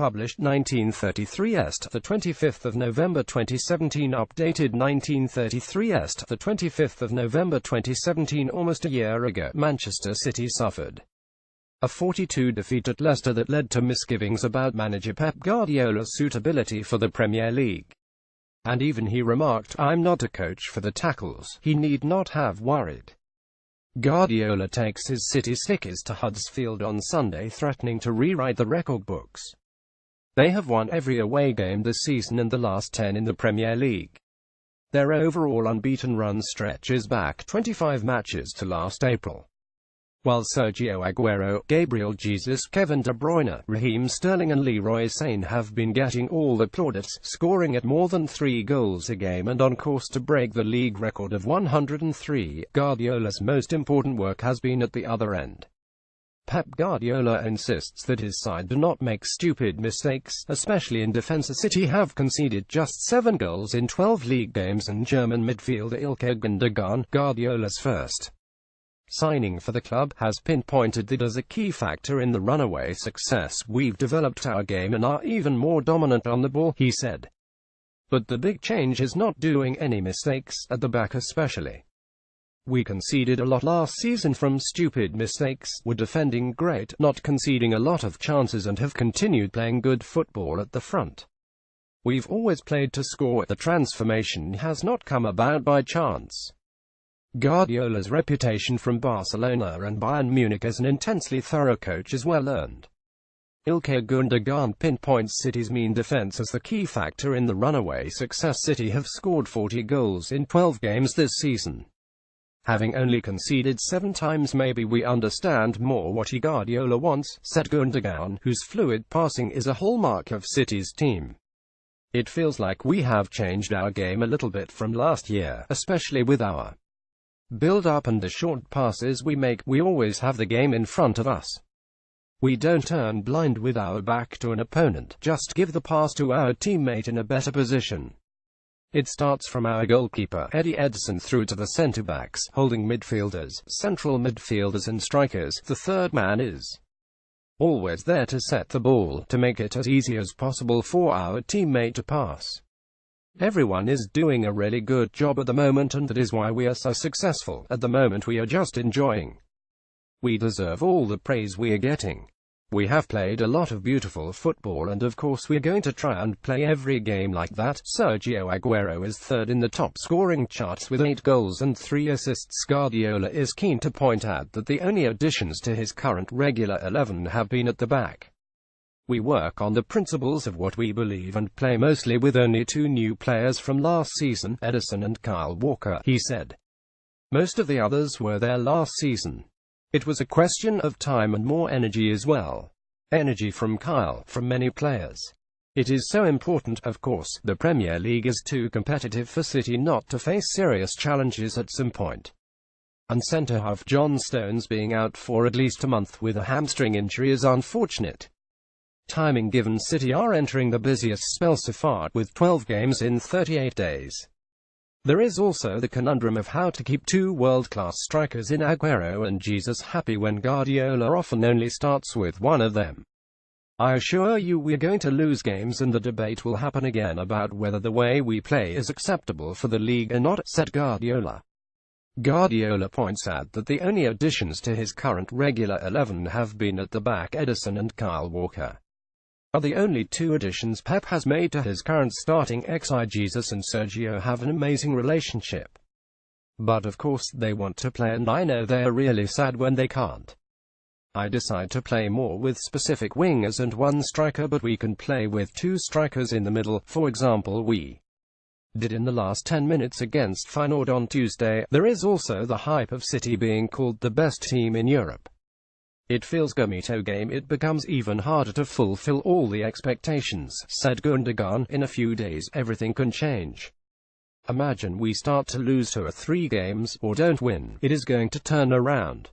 published 1933 est, the 25th of November 2017, updated 1933 est, the 25th of November 2017. Almost a year ago, Manchester City suffered a 4-2 defeat at Leicester that led to misgivings about manager Pep Guardiola's suitability for the Premier League. And even he remarked, "I'm not a coach for the tackles. He need not have worried." Guardiola takes his City slickers to Huddersfield on Sunday, threatening to rewrite the record books. They have won every away game this season and the last 10 in the Premier League. Their overall unbeaten run stretches back 25 matches to last April. While Sergio Aguero, Gabriel Jesus, Kevin De Bruyne, Raheem Sterling and Leroy Sane have been getting all the plaudits, scoring at more than 3 goals a game and on course to break the league record of 103, Guardiola's most important work has been at the other end. Pep Guardiola insists that his side do not make stupid mistakes, especially in defense. City have conceded just 7 goals in 12 league games, and German midfielder Ilkay, Guardiola's first signing for the club, has pinpointed that as a key factor in the runaway success. "We've developed our game and are even more dominant on the ball," he said. "But the big change is not doing any mistakes, at the back especially. We conceded a lot last season from stupid mistakes, were defending great, not conceding a lot of chances, and have continued playing good football at the front. We've always played to score. The transformation has not come about by chance." Guardiola's reputation from Barcelona and Bayern Munich as an intensely thorough coach is well earned. Ilkay Gundogan pinpoints City's mean defense as the key factor in the runaway success. City have scored 40 goals in 12 games this season, having only conceded 7 times. "Maybe we understand more what Guardiola wants," said Gundogan, whose fluid passing is a hallmark of City's team. "It feels like we have changed our game a little bit from last year, especially with our build-up and the short passes we make. We always have the game in front of us. We don't turn blind with our back to an opponent, just give the pass to our teammate in a better position. It starts from our goalkeeper, Eddie Edson, through to the centre-backs, holding midfielders, central midfielders and strikers. The third man is always there to set the ball, to make it as easy as possible for our teammate to pass. Everyone is doing a really good job at the moment, and that is why we are so successful. At the moment we are just enjoying. We deserve all the praise we are getting. We have played a lot of beautiful football, and of course we are going to try and play every game like that." Sergio Aguero is third in the top scoring charts with 8 goals and 3 assists. Guardiola is keen to point out that the only additions to his current regular 11 have been at the back. "We work on the principles of what we believe and play mostly with only 2 new players from last season, Edison and Kyle Walker," he said. "Most of the others were there last season. It was a question of time and more energy as well. Energy from Kyle, from many players. It is so important. Of course, the Premier League is too competitive for City not to face serious challenges at some point. And centre-half John Stones being out for at least a month with a hamstring injury is unfortunate timing given City are entering the busiest spell so far, with 12 games in 38 days. There is also the conundrum of how to keep 2 world-class strikers in Aguero and Jesus happy when Guardiola often only starts with one of them. "I assure you we're going to lose games, and the debate will happen again about whether the way we play is acceptable for the league or not," said Guardiola. Guardiola points out that the only additions to his current regular 11 have been at the back. Edison and Kyle Walker are the only 2 additions Pep has made to his current starting XI. Jesus and Sergio have an amazing relationship. But of course they want to play, and I know they're really sad when they can't. I decide to play more with specific wingers and 1 striker, but we can play with 2 strikers in the middle, for example we did in the last 10 minutes against Feyenoord on Tuesday." There is also the hype of City being called the best team in Europe. "It feels Gomito game. It becomes even harder to fulfill all the expectations," said Gundogan. "In a few days, everything can change. Imagine we start to lose 2 or 3 games, or don't win. It is going to turn around."